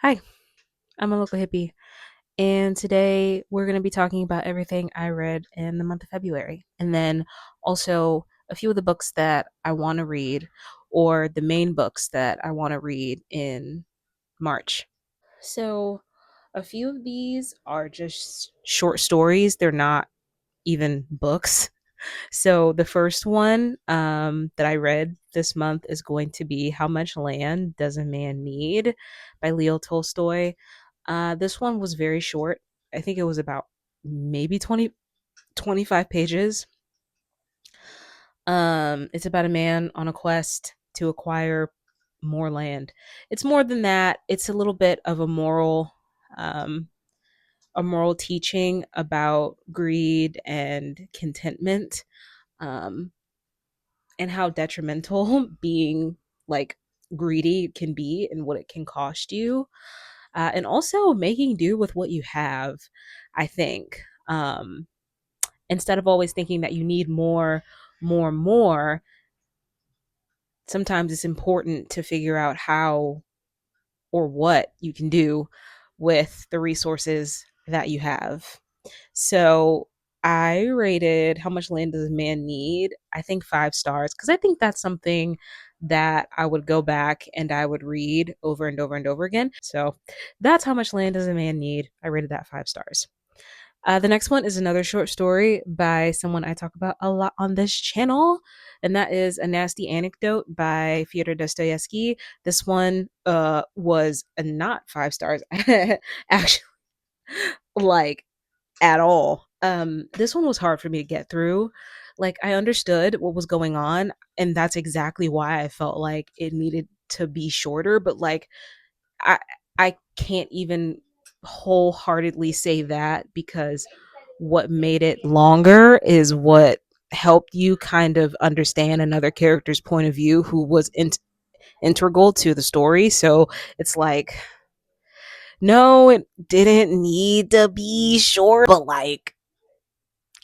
Hi, I'm a local hippie, and today we're going to be talking about everything I read in the month of February, and then also a few of the books that I want to read, or the main books that I want to read in March. So, a few of these are just short stories, they're not even books. So, the first one that I read this month is going to be How Much Land Does a Man Need by Leo Tolstoy. This one was very short. I think it was about maybe 25 pages. It's about a man on a quest to acquire more land. It's more than that. It's a little bit of um, a moral teaching about greed and contentment, um, and how detrimental being like greedy can be and what it can cost you, and also making do with what you have. I think, instead of always thinking that you need more, sometimes it's important to figure out how or what you can do with the resources that you have. So I rated How Much Land Does a Man Need? I think 5 stars, because I think that's something that I would go back and I would read over and over and over again. So that's How Much Land Does a Man Need? I rated that 5 stars. The next one is another short story by someone I talk about a lot on this channel, and that is A Nasty Anecdote by Fyodor Dostoevsky. This one was not 5 stars, actually, like at all. This one was hard for me to get through. Like, I understood what was going on, and that's exactly why I felt like it needed to be shorter. But like, I I can't even wholeheartedly say that, because what made it longer is what helped you kind of understand another character's point of view who was integral to the story. So it's like, no, it didn't need to be short, but like,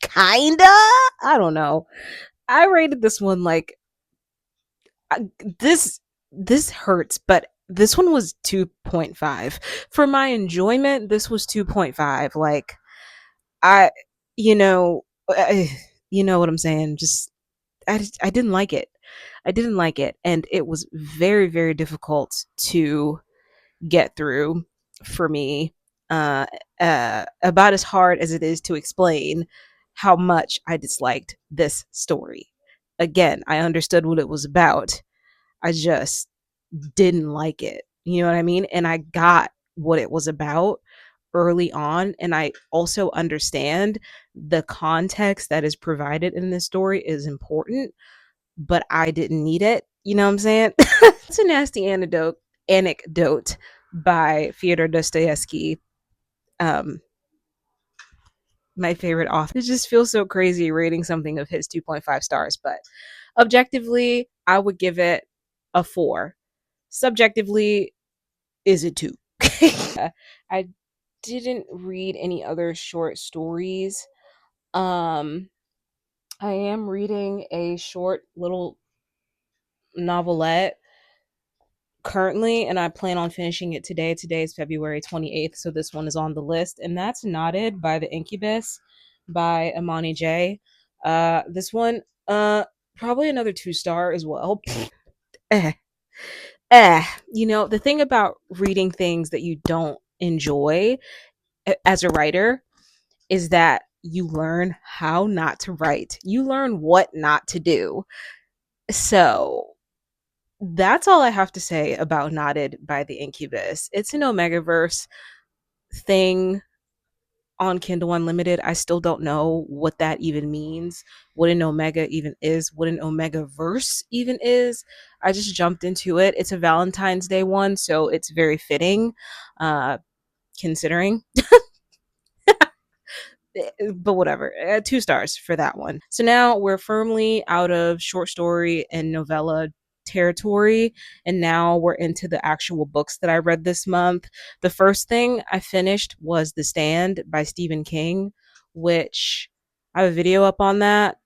kinda. I don't know. I rated this one like, uh, this this hurts, but this one was 2.5. For my enjoyment, this was 2.5. Like, I you know, you know what I'm saying? Just I didn't like it. I didn't like it, and it was very very difficult to get through for me. Uh, about as hard as it is to explain how much I disliked this story. Again, I understood what it was about. I just didn't like it. You know what I mean? And I got what it was about early on. And I also understand the context that is provided in this story is important, but I didn't need it. You know what I'm saying? It's a nasty anecdote by Fyodor Dostoevsky, um, my favorite author. It just feels so crazy rating something of his 2.5 stars, but objectively, I would give it a 4. Subjectively, is it 2? I didn't read any other short stories. Um, I am reading a short little novelette currently, and I plan on finishing it today. Today is February 28th, so this one is on the list, and that's Knotted by the Incubus by Amani J. This one, probably another 2 star as well. eh, you know, the thing about reading things that you don't enjoy as a writer is that you learn how not to write. You learn what not to do. So that's all I have to say about Knotted by the Incubus. It's an Omegaverse thing on Kindle Unlimited. I still don't know what that even means, what an Omega even is, what an Omega verse even is. I just jumped into it. It's a Valentine's Day one, so it's very fitting, uh, considering. But whatever, 2 stars for that one. So now we're firmly out of short story and novella territory, and now we're into the actual books that I read this month. The first thing I finished was The Stand by Stephen King, which I have a video up on that.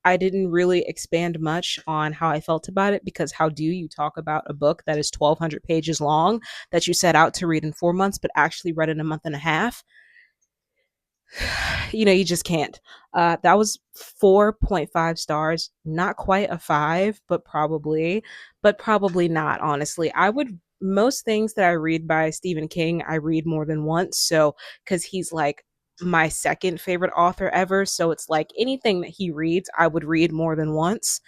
I didn't really expand much on how I felt about it because how do you talk about a book that is 1,200 pages long that you set out to read in 4 months, but actually read in a month and a half? You just can't. That was 4.5 stars. Not quite a five, but probably not, honestly. Most things that I read by Stephen King, I read more than once. So, because he's like my second favorite author ever. So it's like anything that he reads, I would read more than once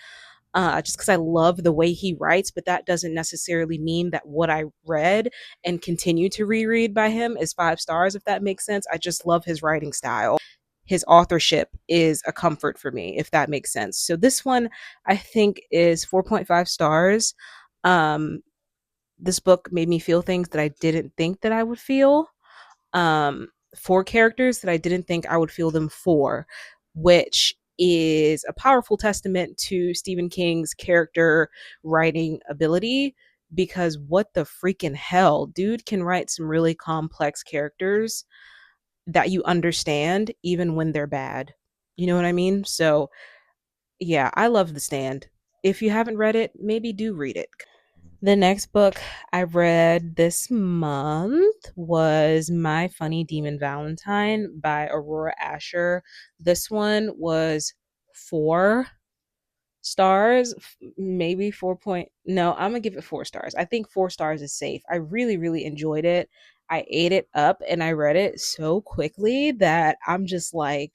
just because I love the way he writes, but that doesn't necessarily mean that what I read and continue to reread by him is 5 stars, if that makes sense. I just love his writing style. His authorship is a comfort for me, if that makes sense. So this one, I think, is 4.5 stars. Um, this book made me feel things that I didn't think that I would feel for characters that I didn't think I would feel them for, which is a powerful testament to Stephen King's character writing ability. Because what the freaking hell, dude can write some really complex characters that you understand even when they're bad. You know what I mean? So, yeah, I love The Stand. If you haven't read it, maybe do read it. The next book I read this month was My Funny Demon Valentine by Aurora Asher. This one was 4 stars, maybe 4 point. No, I'm gonna give it 4 stars. I think 4 stars is safe. I really, really enjoyed it. I ate it up and I read it so quickly that I'm just like,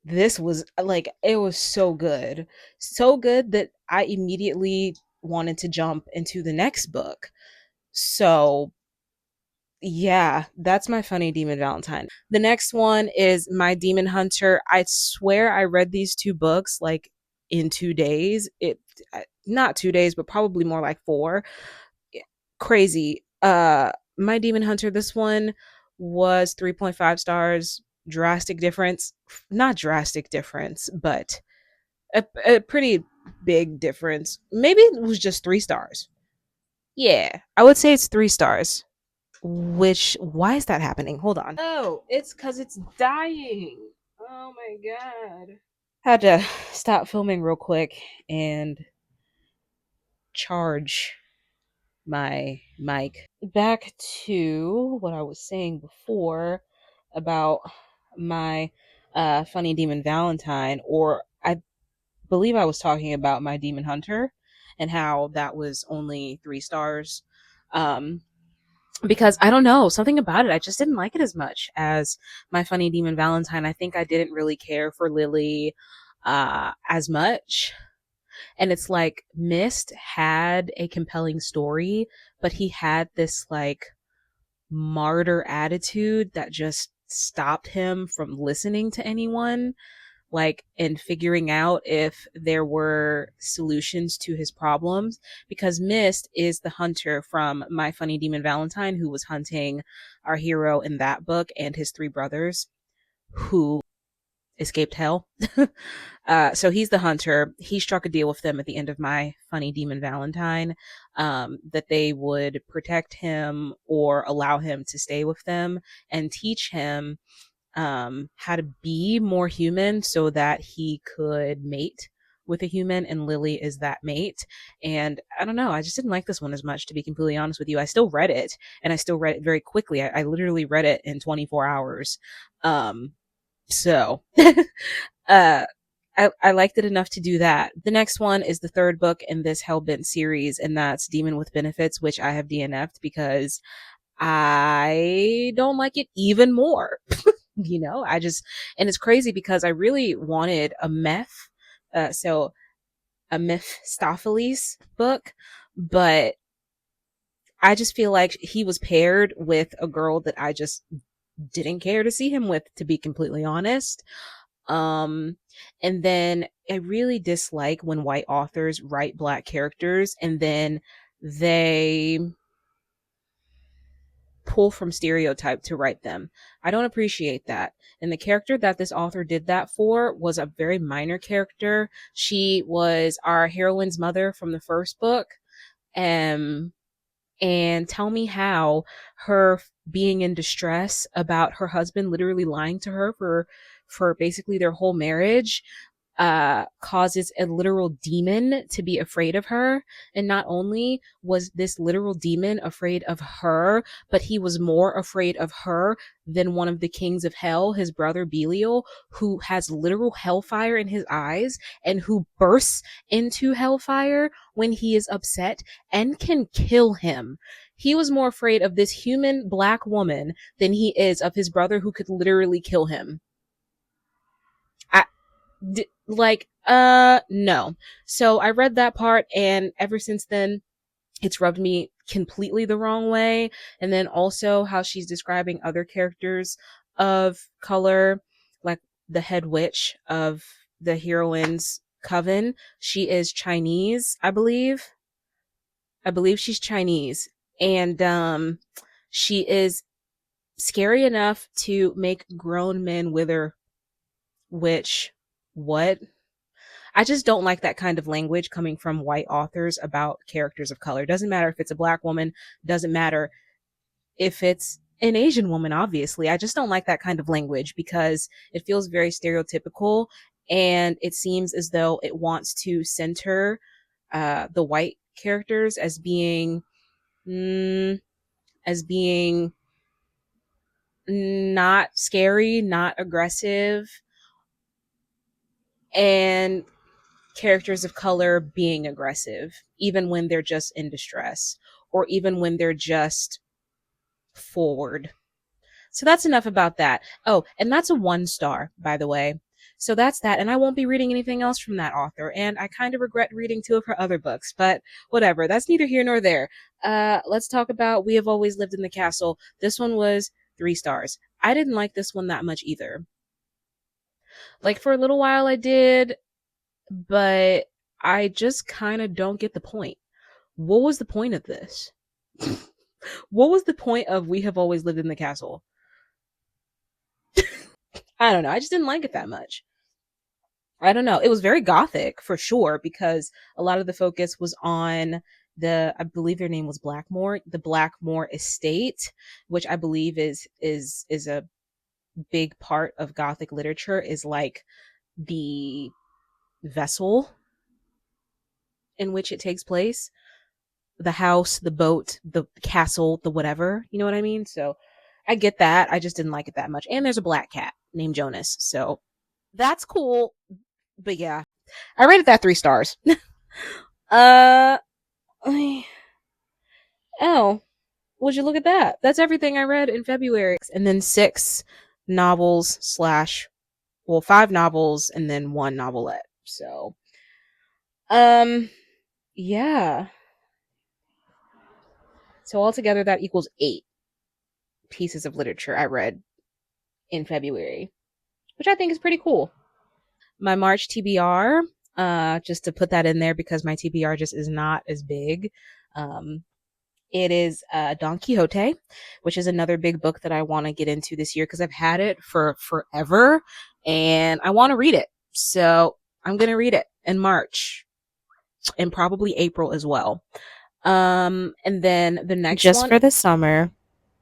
this was like, it was so good. So good that I immediately wanted to jump into the next book. So, yeah, that's My Funny Demon Valentine. The next one is My Demon Hunter. I swear I read these two books like in 2 days. Not 2 days, but probably more like four. Crazy. My Demon Hunter, this one was 3.5 stars. Drastic difference. Not drastic difference, but a pretty big difference. Maybe it was just 3 stars. Yeah, I would say it's 3 stars. Which, why is that happening? Hold on. Oh, it's because it's dying. Oh my god. Had to stop filming real quick and charge my mic. Back to what I was saying before about my funny demon Valentine, or I believe I was talking about My Demon Hunter and how that was only 3 stars. Um, because I don't know, something about it, I just didn't like it as much as My Funny Demon Valentine. I think I didn't really care for Lily as much. And it's like Mist had a compelling story, but he had this like martyr attitude that just stopped him from listening to anyone, like, and figuring out if there were solutions to his problems. Because Mist is the hunter from My Funny Demon Valentine who was hunting our hero in that book and his 3 brothers who escaped hell. So he's the hunter. He struck a deal with them at the end of My Funny Demon Valentine, that they would protect him or allow him to stay with them and teach him how to be more human so that he could mate with a human, and Lily is that mate. And I don't know, I just didn't like this one as much, to be completely honest with you. I still read it, and I still read it very quickly. I literally read it in 24 hours. So uh I liked it enough to do that. The next one is the third book in this Hellbent series, and that's Demon with Benefits, which I have DNF'd because I don't like it even more. And it's crazy because I really wanted so a Mephistopheles book, but I just feel like he was paired with a girl that I just didn't care to see him with, to be completely honest. Um, and then I really dislike when white authors write black characters and then they pull from stereotype to write them. I don't appreciate that. And the character that this author did that for was a very minor character. She was our heroine's mother from the first book. Um, and tell me how her being in distress about her husband literally lying to her for basically their whole marriage, causes a literal demon to be afraid of her. And not only was this literal demon afraid of her, but he was more afraid of her than one of the kings of hell, his brother Belial, who has literal hellfire in his eyes and who bursts into hellfire when he is upset and can kill him. He was more afraid of this human black woman than he is of his brother who could literally kill him. I, no. So I read that part, and ever since then it's rubbed me completely the wrong way. And then also how she's describing other characters of color, like the head witch of the heroine's coven. She is Chinese, I believe she's Chinese. And she is scary enough to make grown men wither, which, what? I just don't like that kind of language coming from white authors about characters of color. Doesn't matter if it's a black woman, doesn't matter if it's an Asian woman, obviously. I just don't like that kind of language because it feels very stereotypical, and it seems as though it wants to center the white characters mm, as being not scary, not aggressive, and characters of color being aggressive, even when they're just in distress or even when they're just forward. So that's enough about that. Oh, and that's a 1 star, by the way. So that's that. And I won't be reading anything else from that author. And I kind of regret reading 2 of her other books, but whatever. That's neither here nor there. Let's talk about We Have Always Lived in the Castle. This one was 3 stars. I didn't like this one that much either. Like for a little while I did, but I just kind of don't get the point. What was the point of this? What was the point of We Have Always Lived in the Castle? I don't know. I just didn't like it that much. I don't know. It was very gothic for sure because a lot of the focus was on I believe their name was Blackmore, the Blackmore estate, which I believe is a big part of gothic literature, is like the vessel in which it takes place, the house, the boat, the castle, the whatever. You know what I mean? So I get that. I just didn't like it that much. And there's a black cat named Jonas. So that's cool. But yeah, I rated that 3 stars. uh, oh, would you look at that? That's everything I read in February. And then 6 novels slash, well, 5 novels and then 1 novelette. So, yeah. So altogether, that equals 8 pieces of literature I read in February, which I think is pretty cool. My March TBR, just to put that in there because my TBR just is not as big. Um, it is Don Quixote, which is another big book that I want to get into this year because I've had it for forever and I want to read it. So I'm going to read it in March and probably April as well. And then the next Just one, for the Summer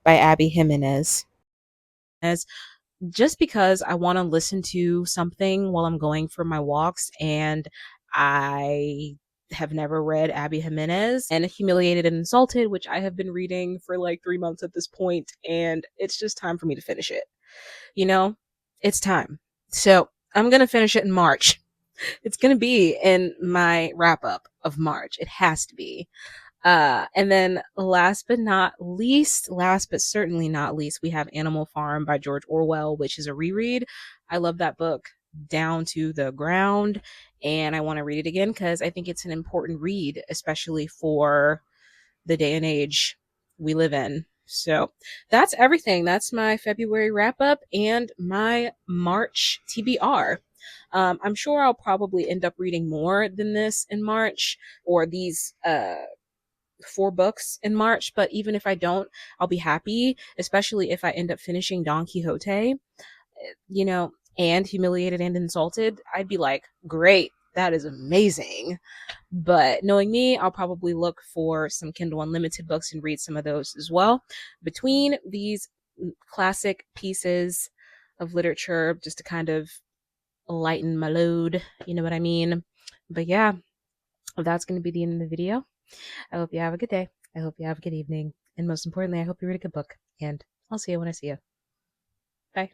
by Abby Jimenez. is just because I want to listen to something while I'm going for my walks, and I have never read Abby Jimenez and Humiliated and Insulted, which I have been reading for like 3 months at this point, and it's just time for me to finish it. You know, it's time. So I'm going to finish it in March. It's going to be in my wrap up of March. It has to be. And then last but certainly not least, we have Animal Farm by George Orwell, which is a reread. I love that book down to the ground, and I want to read it again because I think it's an important read, especially for the day and age we live in. So that's everything. That's my February wrap up and my March TBR. I'm sure I'll probably end up reading more than this in March, or these 4 books in March, but even if I don't, I'll be happy, especially if I end up finishing Don Quixote, and Humiliated and Insulted. I'd be like, great, that is amazing. But knowing me, I'll probably look for some Kindle Unlimited books and read some of those as well. Between these classic pieces of literature, just to kind of lighten my load. You know what I mean? But yeah, that's going to be the end of the video. I hope you have a good day. I hope you have a good evening. And most importantly, I hope you read a good book. And I'll see you when I see you. Bye.